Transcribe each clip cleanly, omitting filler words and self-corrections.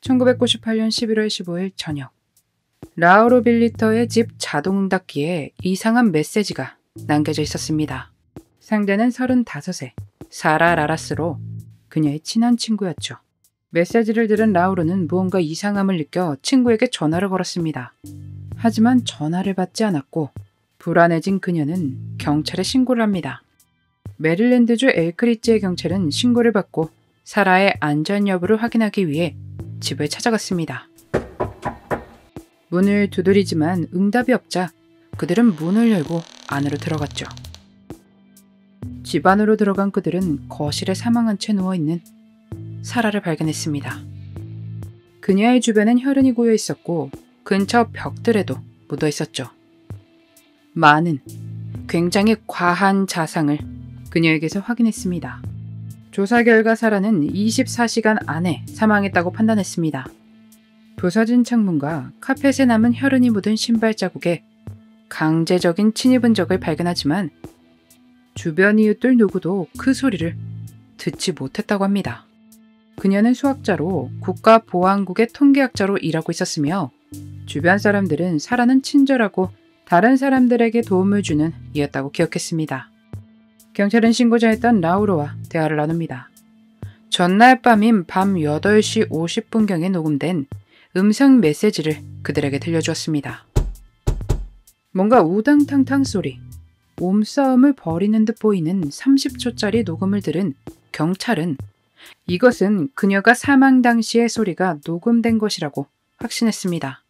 1998년 11월 15일 저녁, 라우로 빌리터의 집 자동 닫기에 이상한 메시지가 남겨져 있었습니다. 상대는 35세 사라 라라스로 그녀의 친한 친구였죠. 메시지를 들은 라우르는 무언가 이상함을 느껴 친구에게 전화를 걸었습니다. 하지만 전화를 받지 않았고 불안해진 그녀는 경찰에 신고를 합니다. 메릴랜드주 엘크리지의 경찰은 신고를 받고 사라의 안전 여부를 확인하기 위해 집을 찾아갔습니다. 문을 두드리지만 응답이 없자 그들은 문을 열고 안으로 들어갔죠. 집 안으로 들어간 그들은 거실에 사망한 채 누워있는 사라를 발견했습니다. 그녀의 주변엔 혈흔이 고여 있었고 근처 벽들에도 묻어 있었죠. 많은, 굉장히 과한 자상을 그녀에게서 확인했습니다. 조사 결과 사라는 24시간 안에 사망했다고 판단했습니다. 부서진 창문과 카펫에 남은 혈흔이 묻은 신발 자국에 강제적인 침입 흔적을 발견하지만 주변 이웃들 누구도 그 소리를 듣지 못했다고 합니다. 그녀는 수학자로 국가보안국의 통계학자로 일하고 있었으며 주변 사람들은 사라는 친절하고 다른 사람들에게 도움을 주는 이였다고 기억했습니다. 경찰은 신고자였던 라우로와 대화를 나눕니다. 전날 밤인 밤 8시 50분경에 녹음된 음성 메시지를 그들에게 들려주었습니다. 뭔가 우당탕탕 소리, 몸싸움을 벌이는 듯 보이는 30초짜리 녹음을 들은 경찰은 이것은 그녀가 사망 당시의 소리가 녹음된 것이라고 확신했습니다.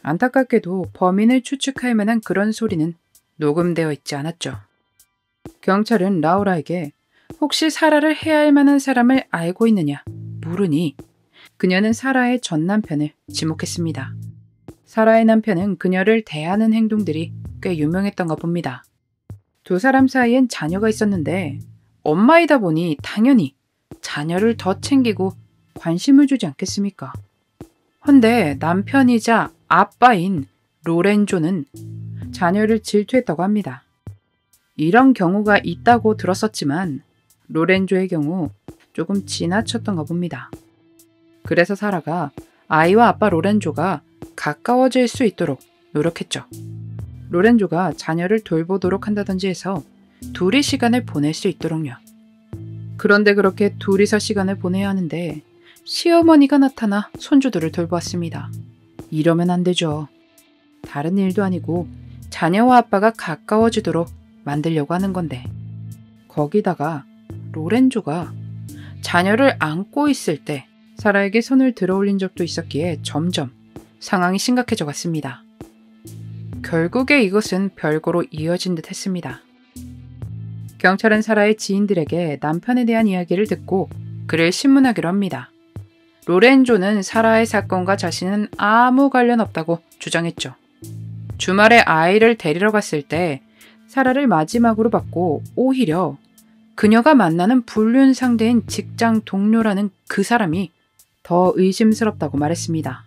안타깝게도 범인을 추측할 만한 그런 소리는 녹음되어 있지 않았죠. 경찰은 라우라에게 혹시 사라를 해할 만한 사람을 알고 있느냐 물으니 그녀는 사라의 전 남편을 지목했습니다. 사라의 남편은 그녀를 대하는 행동들이 꽤 유명했던가 봅니다. 두 사람 사이엔 자녀가 있었는데 엄마이다 보니 당연히 자녀를 더 챙기고 관심을 주지 않겠습니까? 헌데 남편이자 아빠인 로렌조는 자녀를 질투했다고 합니다. 이런 경우가 있다고 들었었지만 로렌조의 경우 조금 지나쳤던가 봅니다. 그래서 사라가 아이와 아빠 로렌조가 가까워질 수 있도록 노력했죠. 로렌조가 자녀를 돌보도록 한다든지 해서 둘이 시간을 보낼 수 있도록요. 그런데 그렇게 둘이서 시간을 보내야 하는데 시어머니가 나타나 손주들을 돌보았습니다. 이러면 안 되죠. 다른 일도 아니고 자녀와 아빠가 가까워지도록 만들려고 하는 건데 거기다가 로렌조가 자녀를 안고 있을 때 사라에게 손을 들어올린 적도 있었기에 점점 상황이 심각해져 갔습니다. 결국에 이것은 별거로 이어진 듯 했습니다. 경찰은 사라의 지인들에게 남편에 대한 이야기를 듣고 그를 신문하기로 합니다. 로렌조는 사라의 사건과 자신은 아무 관련 없다고 주장했죠. 주말에 아이를 데리러 갔을 때 사라를 마지막으로 봤고 오히려 그녀가 만나는 불륜 상대인 직장 동료라는 그 사람이 더 의심스럽다고 말했습니다.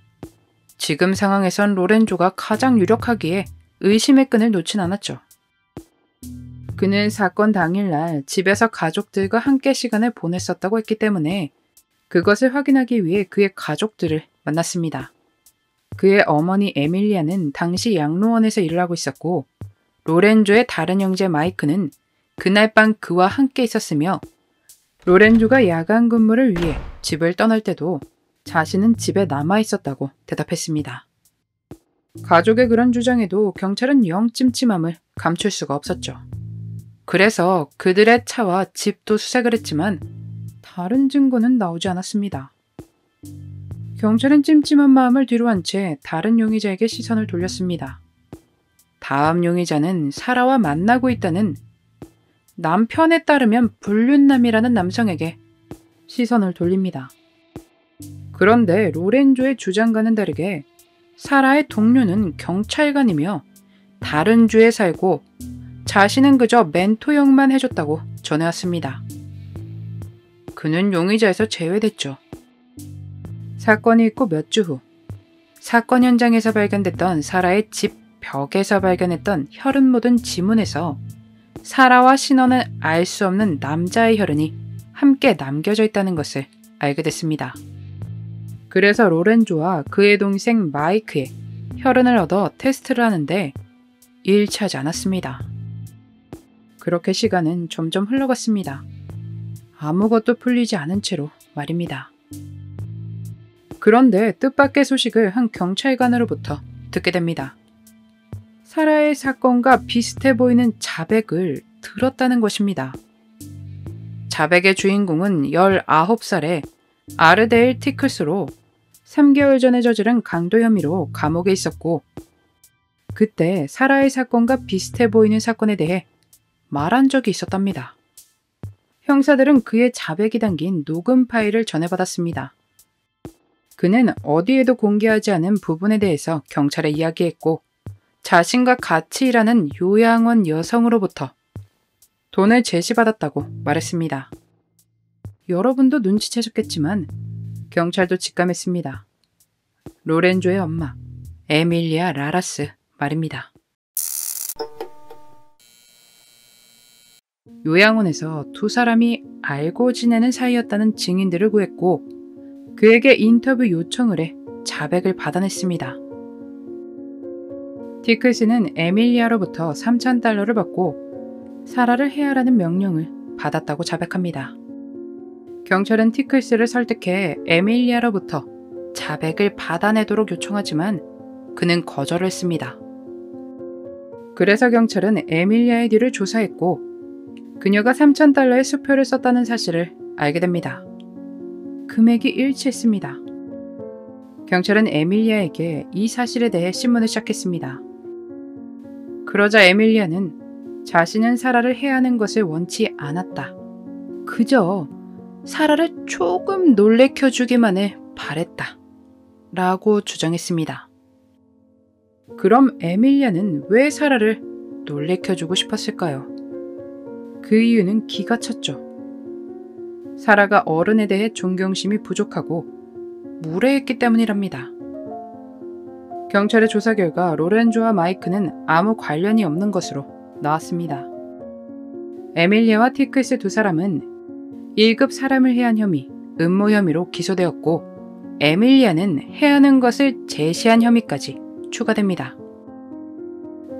지금 상황에선 로렌조가 가장 유력하기에 의심의 끈을 놓진 않았죠. 그는 사건 당일날 집에서 가족들과 함께 시간을 보냈었다고 했기 때문에 그것을 확인하기 위해 그의 가족들을 만났습니다. 그의 어머니 에밀리아는 당시 양로원에서 일을 하고 있었고 로렌조의 다른 형제 마이크는 그날 밤 그와 함께 있었으며 로렌조가 야간 근무를 위해 집을 떠날 때도 자신은 집에 남아 있었다고 대답했습니다. 가족의 그런 주장에도 경찰은 영 찜찜함을 감출 수가 없었죠. 그래서 그들의 차와 집도 수색을 했지만 다른 증거는 나오지 않았습니다. 경찰은 찜찜한 마음을 뒤로한 채 다른 용의자에게 시선을 돌렸습니다. 다음 용의자는 사라와 만나고 있다는 남편에 따르면 불륜남이라는 남성에게 시선을 돌립니다. 그런데 로렌조의 주장과는 다르게 사라의 동료는 경찰관이며 다른 주에 살고 자신은 그저 멘토 역만 해줬다고 전해왔습니다. 그는 용의자에서 제외됐죠. 사건이 있고 몇 주 후 사건 현장에서 발견됐던 사라의 집 벽에서 발견했던 혈흔 묻은 지문에서 사라와 신원을 알 수 없는 남자의 혈흔이 함께 남겨져 있다는 것을 알게 됐습니다. 그래서 로렌조와 그의 동생 마이크의 혈흔을 얻어 테스트를 하는데 일치하지 않았습니다. 그렇게 시간은 점점 흘러갔습니다. 아무것도 풀리지 않은 채로 말입니다. 그런데 뜻밖의 소식을 한 경찰관으로부터 듣게 됩니다. 사라의 사건과 비슷해 보이는 자백을 들었다는 것입니다. 자백의 주인공은 19살의 아르데일 티클스로 3개월 전에 저지른 강도 혐의로 감옥에 있었고, 그때 사라의 사건과 비슷해 보이는 사건에 대해 말한 적이 있었답니다. 형사들은 그의 자백이 담긴 녹음 파일을 전해받았습니다. 그는 어디에도 공개하지 않은 부분에 대해서 경찰에 이야기했고, 자신과 같이 일하는 요양원 여성으로부터 돈을 제시받았다고 말했습니다. 여러분도 눈치채셨겠지만 경찰도 직감했습니다. 로렌조의 엄마, 에밀리아 라라스 말입니다. 요양원에서 두 사람이 알고 지내는 사이였다는 증인들을 구했고, 그에게 인터뷰 요청을 해 자백을 받아냈습니다. 티클스는 에밀리아로부터 $3,000를 받고 사라를 해하라는 명령을 받았다고 자백합니다. 경찰은 티클스를 설득해 에밀리아로부터 자백을 받아내도록 요청하지만 그는 거절했습니다. 그래서 경찰은 에밀리아의 뒤를 조사했고, 그녀가 $3,000의 수표를 썼다는 사실을 알게 됩니다. 금액이 일치했습니다. 경찰은 에밀리아에게 이 사실에 대해 신문을 시작했습니다. 그러자 에밀리아는 자신은 사라를 해하는 것을 원치 않았다. 그저 사라를 조금 놀래켜주기만을 바랬다. 라고 주장했습니다. 그럼 에밀리아는 왜 사라를 놀래켜주고 싶었을까요? 그 이유는 기가 찼죠. 사라가 어른에 대해 존경심이 부족하고 무례했기 때문이랍니다. 경찰의 조사 결과 로렌조와 마이크는 아무 관련이 없는 것으로 나왔습니다. 에밀리아와 티클스 두 사람은 1급 사람을 해한 혐의, 음모 혐의로 기소되었고, 에밀리아는 해하는 것을 제시한 혐의까지 추가됩니다.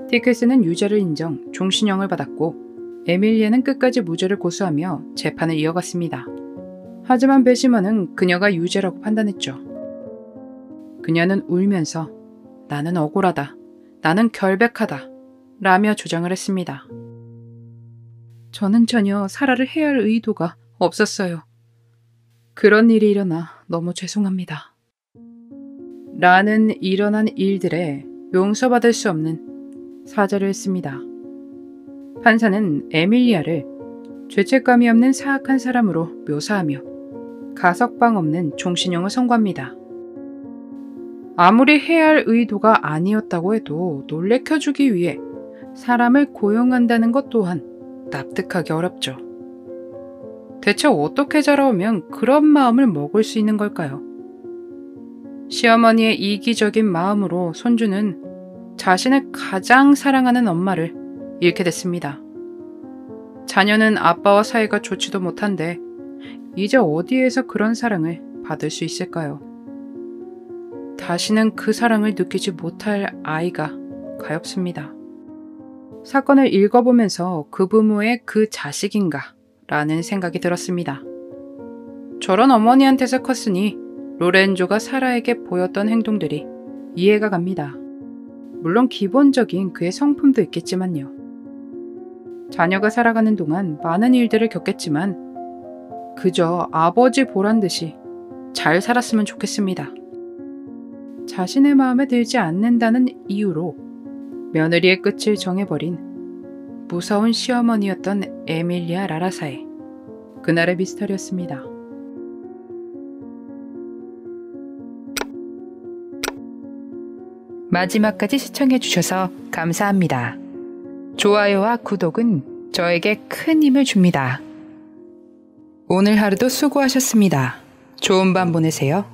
티클스는 유죄를 인정, 종신형을 받았고, 에밀리아는 끝까지 무죄를 고수하며 재판을 이어갔습니다. 하지만 배심원은 그녀가 유죄라고 판단했죠. 그녀는 울면서 나는 억울하다, 나는 결백하다 라며 주장을 했습니다. 저는 전혀 사라를 해할 의도가 없었어요. 그런 일이 일어나 너무 죄송합니다. 라는 일어난 일들에 용서받을 수 없는 사죄를 했습니다. 판사는 에밀리아를 죄책감이 없는 사악한 사람으로 묘사하며 가석방 없는 종신형을 선고합니다. 아무리 해야 할 의도가 아니었다고 해도 놀래켜주기 위해 사람을 고용한다는 것 또한 납득하기 어렵죠. 대체 어떻게 자라오면 그런 마음을 먹을 수 있는 걸까요? 시어머니의 이기적인 마음으로 손주는 자신을 가장 사랑하는 엄마를 잃게 됐습니다. 자녀는 아빠와 사이가 좋지도 못한데 이제 어디에서 그런 사랑을 받을 수 있을까요? 다시는 그 사랑을 느끼지 못할 아이가 가엾습니다. 사건을 읽어보면서 그 부모의 그 자식인가 라는 생각이 들었습니다. 저런 어머니한테서 컸으니 로렌조가 사라에게 보였던 행동들이 이해가 갑니다. 물론 기본적인 그의 성품도 있겠지만요. 자녀가 살아가는 동안 많은 일들을 겪겠지만 그저 아버지 보란 듯이 잘 살았으면 좋겠습니다. 자신의 마음에 들지 않는다는 이유로 며느리의 끝을 정해버린 무서운 시어머니였던 에밀리아 라라사의 그날의 미스터리였습니다. 마지막까지 시청해주셔서 감사합니다. 좋아요와 구독은 저에게 큰 힘을 줍니다. 오늘 하루도 수고하셨습니다. 좋은 밤 보내세요.